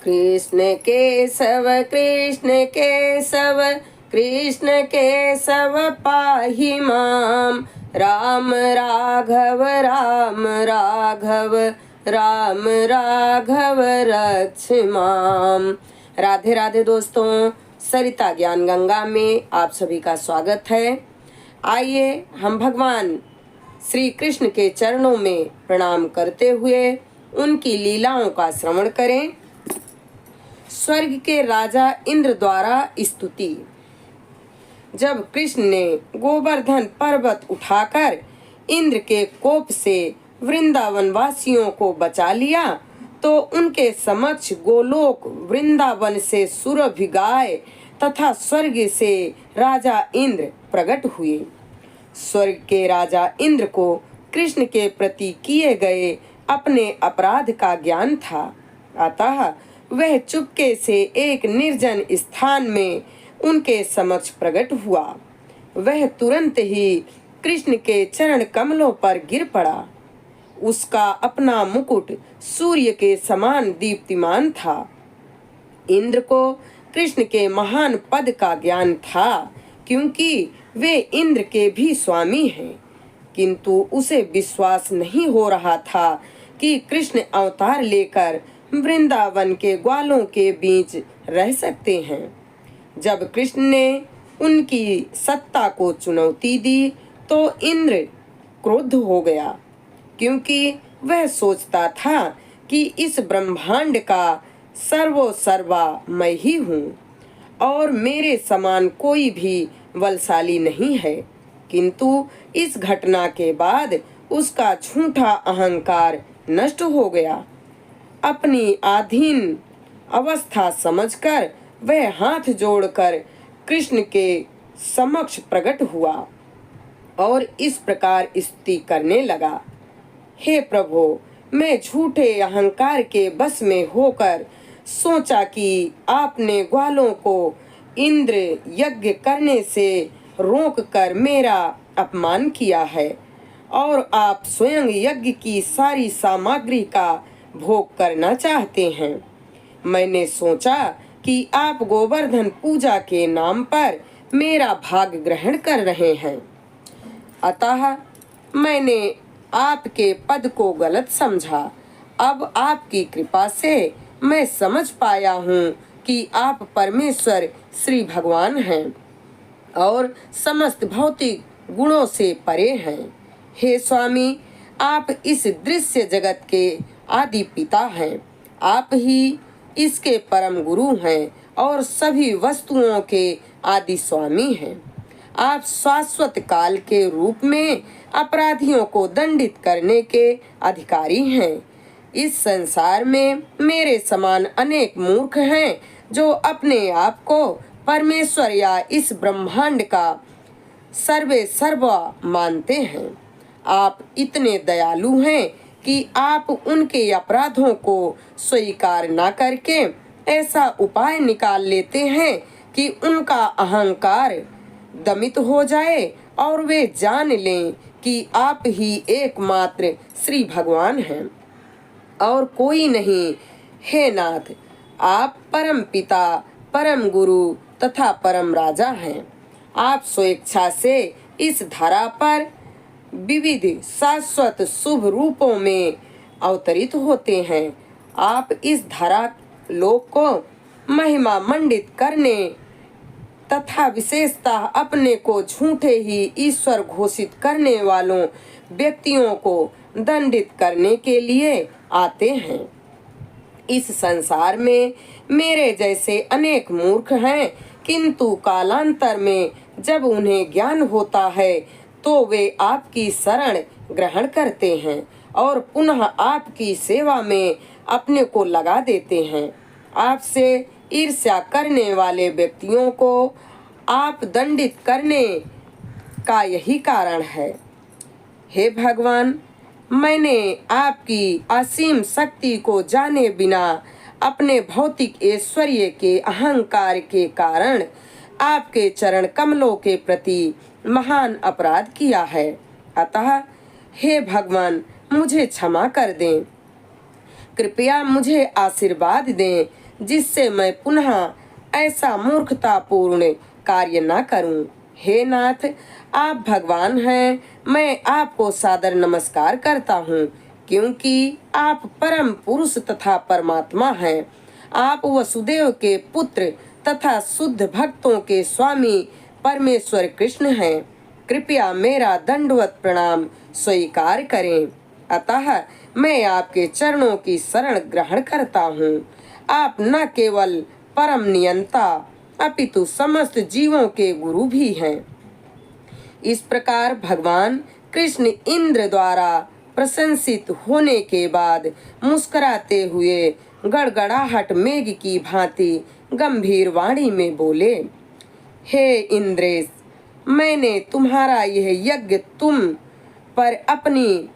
कृष्ण केशव कृष्ण केशव कृष्ण केशव पाहि माम। राम राघव राम राघव राम राघव रक्ष माम। राधे राधे दोस्तों, सरिता ज्ञान गंगा में आप सभी का स्वागत है। आइए हम भगवान श्री कृष्ण के चरणों में प्रणाम करते हुए उनकी लीलाओं का श्रवण करें। स्वर्ग के राजा इंद्र द्वारा स्तुति। जब कृष्ण ने गोवर्धन पर्वत उठाकर इंद्र के कोप से वृंदावन वासियों को बचा लिया, तो उनके समक्ष गोलोक वृंदावन से सुरभि गाय तथा स्वर्ग से राजा इंद्र प्रकट हुए। स्वर्ग के राजा इंद्र को कृष्ण के प्रति किए गए अपने अपराध का ज्ञान था, अतः वह चुपके से एक निर्जन स्थान में उनके समक्ष प्रकट हुआ। वह तुरंत ही कृष्ण के चरण कमलों पर गिर पड़ा। उसका अपना मुकुट सूर्य के समान दीप्तिमान था। इंद्र को कृष्ण के महान पद का ज्ञान था, क्योंकि वे इंद्र के भी स्वामी हैं, किंतु उसे विश्वास नहीं हो रहा था कि कृष्ण अवतार लेकर वृंदावन के ग्वालों के बीच रह सकते हैं। जब कृष्ण ने उनकी सत्ता को चुनौती दी, तो इंद्र क्रुद्ध हो गया, क्योंकि वह सोचता था कि इस ब्रह्मांड का सर्वोसर्वा मैं ही हूँ और मेरे समान कोई भी बलशाली नहीं है। किंतु इस घटना के बाद उसका झूठा अहंकार नष्ट हो गया। अपनी अधीन अवस्था समझकर वह हाथ जोड़कर कृष्ण के समक्ष प्रकट हुआ और इस प्रकार स्तुति करने लगा। हे प्रभु, मैं झूठे अहंकार के बस में होकर सोचा कि आपने ग्वालों को इंद्र यज्ञ करने से रोककर मेरा अपमान किया है और आप स्वयं यज्ञ की सारी सामग्री का भोग करना चाहते हैं। मैंने सोचा कि आप गोवर्धन पूजा के नाम पर मेरा भाग ग्रहण कर रहे हैं, अतः मैंने आपके पद को गलत समझा। अब आपकी कृपा से मैं समझ पाया हूँ कि आप परमेश्वर श्री भगवान हैं और समस्त भौतिक गुणों से परे हैं। हे स्वामी, आप इस दृश्य जगत के आदि पिता हैं। आप ही इसके परम गुरु हैं और सभी वस्तुओं के आदि स्वामी हैं। आप शाश्वत काल के रूप में अपराधियों को दंडित करने के अधिकारी हैं। इस संसार में मेरे समान अनेक मूर्ख हैं जो अपने आप को परमेश्वर या इस ब्रह्मांड का सर्वे सर्वा मानते हैं। आप इतने दयालु हैं कि आप उनके अपराधों को स्वीकार न करके ऐसा उपाय निकाल लेते हैं कि उनका अहंकार दमित हो जाए और वे जान लें कि आप ही एकमात्र श्री भगवान हैं और कोई नहीं। हे नाथ, आप परम पिता, परम गुरु तथा परम राजा हैं। आप स्वेच्छा से इस धरा पर विविध शाश्वत शुभ रूपों में अवतरित होते हैं। आप इस धरा लोक को महिमा मंडित करने तथा विशेषतः अपने को झूठे ही ईश्वर घोषित करने वालों व्यक्तियों को दंडित करने के लिए आते हैं। इस संसार में मेरे जैसे अनेक मूर्ख हैं, किंतु कालांतर में जब उन्हें ज्ञान होता है तो वे आपकी शरण ग्रहण करते हैं और पुनः आपकी सेवा में अपने को लगा देते हैं। आपसे ईर्ष्या करने वाले व्यक्तियों को आप दंडित करने का यही कारण है। हे भगवान, मैंने आपकी असीम शक्ति को जाने बिना अपने भौतिक ऐश्वर्य के अहंकार के कारण आपके चरण कमलों के प्रति महान अपराध किया है। अतः हे भगवान, मुझे क्षमा कर दें। कृपया मुझे आशीर्वाद दें जिससे मैं पुनः ऐसा मूर्खतापूर्ण कार्य न करूं। हे नाथ, आप भगवान हैं, मैं आपको सादर नमस्कार करता हूँ, क्योंकि आप परम पुरुष तथा परमात्मा हैं। आप वसुदेव के पुत्र तथा शुद्ध भक्तों के स्वामी परमेश्वर कृष्ण हैं। कृपया मेरा दंडवत प्रणाम स्वीकार करें। अतः मैं आपके चरणों की शरण ग्रहण करता हूँ। आप न केवल परम नियंता अपितु समस्त जीवों के गुरु भी हैं। इस प्रकार भगवान कृष्ण इंद्र द्वारा प्रशंसित होने के बाद मुस्कुराते हुए गड़गड़ाहट मेघ की भांति गंभीर वाणी में बोले, हे इंद्रेश, मैंने तुम्हारा यह यज्ञ तुम पर अपनी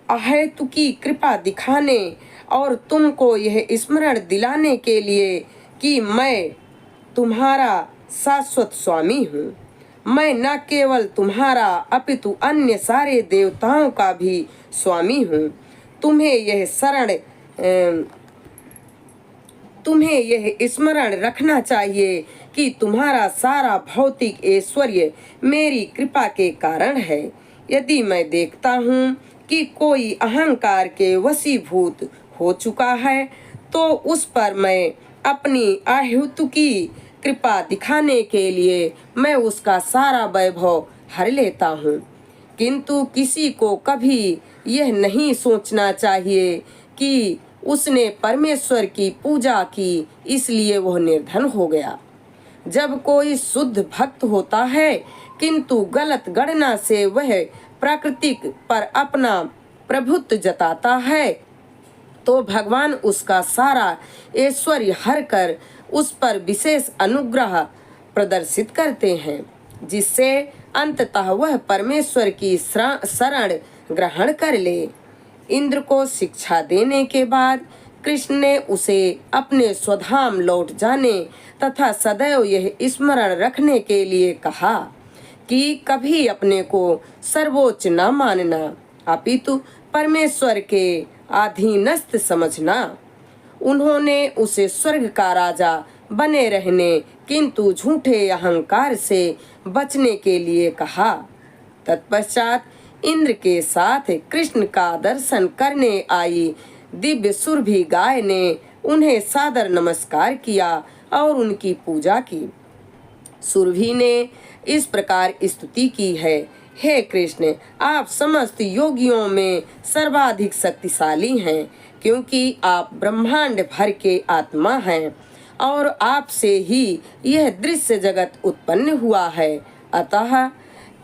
अहेतुकी कृपा दिखाने और तुमको यह स्मरण दिलाने के लिए कि मैं तुम्हारा शाश्वत स्वामी हूँ। मैं न केवल तुम्हारा अपितु अन्य सारे देवताओं का भी स्वामी हूँ। तुम्हें यह स्मरण रखना चाहिए कि तुम्हारा सारा भौतिक ऐश्वर्य मेरी कृपा के कारण है। यदि मैं देखता हूँ कि कोई अहंकार के वशीभूत हो चुका है, तो उस पर मैं अपनी अहेतुकी कृपा दिखाने के लिए मैं उसका सारा वैभव हर लेता हूँ। किंतु किसी को कभी यह नहीं सोचना चाहिए कि उसने परमेश्वर की पूजा की, इसलिए वह निर्धन हो गया। जब कोई शुद्ध भक्त होता है किंतु गलत गणना से वह प्रकृति पर अपना प्रभुत्व जताता है, तो भगवान उसका सारा ऐश्वर्य हर कर उस पर विशेष अनुग्रह प्रदर्शित करते हैं, जिससे अंततः वह परमेश्वर की शरण ग्रहण कर ले। इंद्र को शिक्षा देने के बाद कृष्ण ने उसे अपने स्वधाम लौट जाने तथा सदैव यह स्मरण रखने के लिए कहा कि कभी अपने को सर्वोच्च न मानना, अपितु परमेश्वर के अधीनस्थ समझना। उन्होंने उसे स्वर्ग का राजा बने रहने किंतु झूठे अहंकार से बचने के लिए कहा। तत्पश्चात इंद्र के साथ कृष्ण का दर्शन करने आई दिव्य सुरभि गाय ने उन्हें सादर नमस्कार किया और उनकी पूजा की। सुरभि ने इस प्रकार स्तुति की है, हे कृष्ण, आप समस्त योगियों में सर्वाधिक शक्तिशाली हैं, क्योंकि आप ब्रह्मांड भर के आत्मा हैं और आपसे ही यह दृश्य जगत उत्पन्न हुआ है। अतः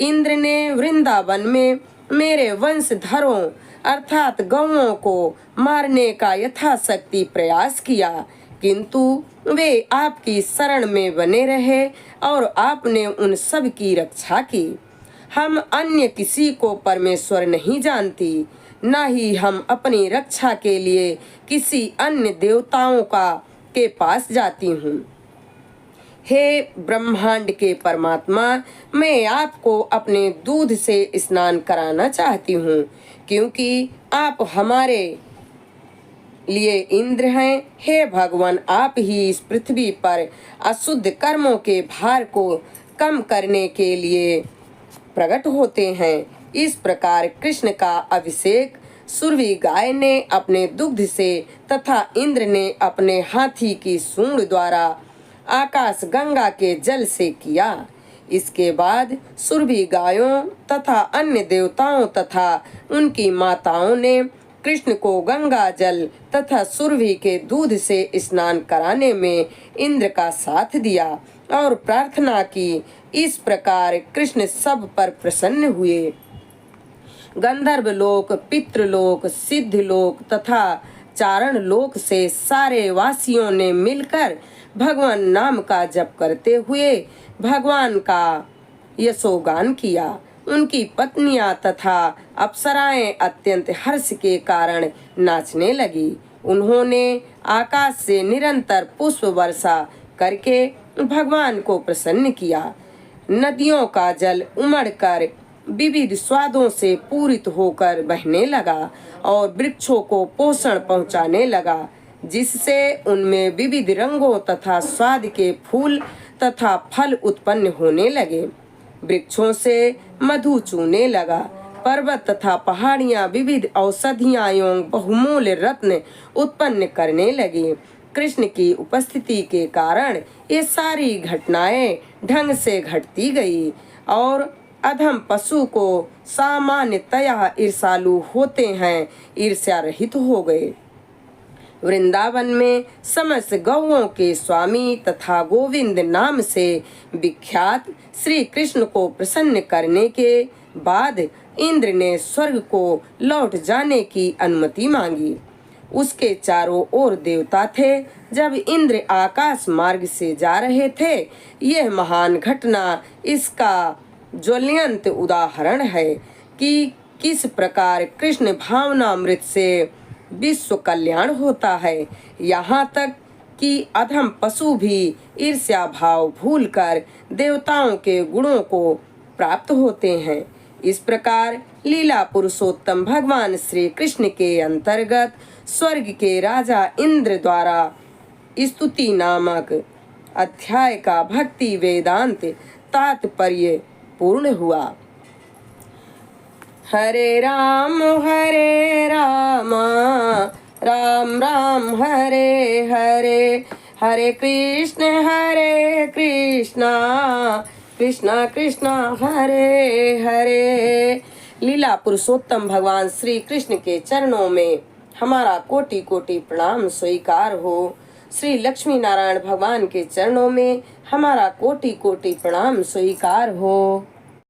इंद्र ने वृंदावन में मेरे वंशधरों अर्थात गौओं को मारने का यथाशक्ति प्रयास किया, किंतु वे आपकी शरण में बने रहे और आपने उन सब की रक्षा की। हम अन्य किसी को परमेश्वर नहीं जानती, न ही हम अपनी रक्षा के लिए किसी अन्य देवताओं के पास जाती हूँ। हे ब्रह्मांड के परमात्मा, मैं आपको अपने दूध से स्नान कराना चाहती हूँ, क्योंकि आप हमारे लिए इंद्र हैं। हे भगवान, आप ही इस पृथ्वी पर अशुद्ध कर्मों के भार को कम करने के लिए प्रकट होते हैं। इस प्रकार कृष्ण का अभिषेक सुरभि गाय ने अपने दुग्ध से तथा इंद्र ने अपने हाथी की सूंड द्वारा आकाश गंगा के जल से किया। इसके बाद सुरभि गायों तथा अन्य देवताओं तथा उनकी माताओं ने कृष्ण को गंगा जल तथा सुरभि के दूध से स्नान कराने में इंद्र का साथ दिया और प्रार्थना की। इस प्रकार कृष्ण सब पर प्रसन्न हुए। गंधर्व लोक, पितृलोक, सिद्ध लोक तथा चारण लोक से सारे वासियों ने मिलकर भगवान नाम का जप करते हुए भगवान का यशोगान किया। उनकी पत्नियां तथा अप्सराएं अत्यंत हर्ष के कारण नाचने लगी। उन्होंने आकाश से निरंतर पुष्प वर्षा करके भगवान को प्रसन्न किया। नदियों का जल उमड़कर विविध स्वादों से पूरित होकर बहने लगा और वृक्षों को पोषण पहुंचाने लगा। जिससे उनमें विविध रंगों तथा स्वाद के फूल तथा फल उत्पन्न होने लगे। वृक्षों से मधु चूने लगा। पर्वत तथा पहाड़ियां विविध औषधियां एवं बहुमूल्य रत्न उत्पन्न करने लगी। कृष्ण की उपस्थिति के कारण ये सारी घटनाएं ढंग से घटती गई और अधम पशु को सामान्यतया ईर्ष्यालु होते हैं, ईर्ष्या रहित हो गए। वृंदावन में समस्त गौओं के स्वामी तथा गोविंद नाम से विख्यात श्री कृष्ण को प्रसन्न करने के बाद इंद्र ने स्वर्ग को लौट जाने की अनुमति मांगी। उसके चारों ओर देवता थे। जब इंद्र आकाश मार्ग से जा रहे थे, यह महान घटना इसका ज्वलंत उदाहरण है कि किस प्रकार कृष्ण भावनामृत से विश्व कल्याण होता है। यहाँ तक कि अधम पशु भी ईर्ष्या भाव भूलकर देवताओं के गुणों को प्राप्त होते हैं। इस प्रकार लीला पुरुषोत्तम भगवान श्री कृष्ण के अंतर्गत स्वर्ग के राजा इंद्र द्वारा स्तुति नामक अध्याय का भक्ति वेदांत तात्पर्य पूर्ण हुआ। हरे राम राम राम हरे हरे, हरे कृष्ण कृष्ण कृष्ण हरे हरे। लीला पुरुषोत्तम भगवान श्री कृष्ण के चरणों में हमारा कोटि कोटि प्रणाम स्वीकार हो। श्री लक्ष्मी नारायण भगवान के चरणों में हमारा कोटि कोटि प्रणाम स्वीकार हो।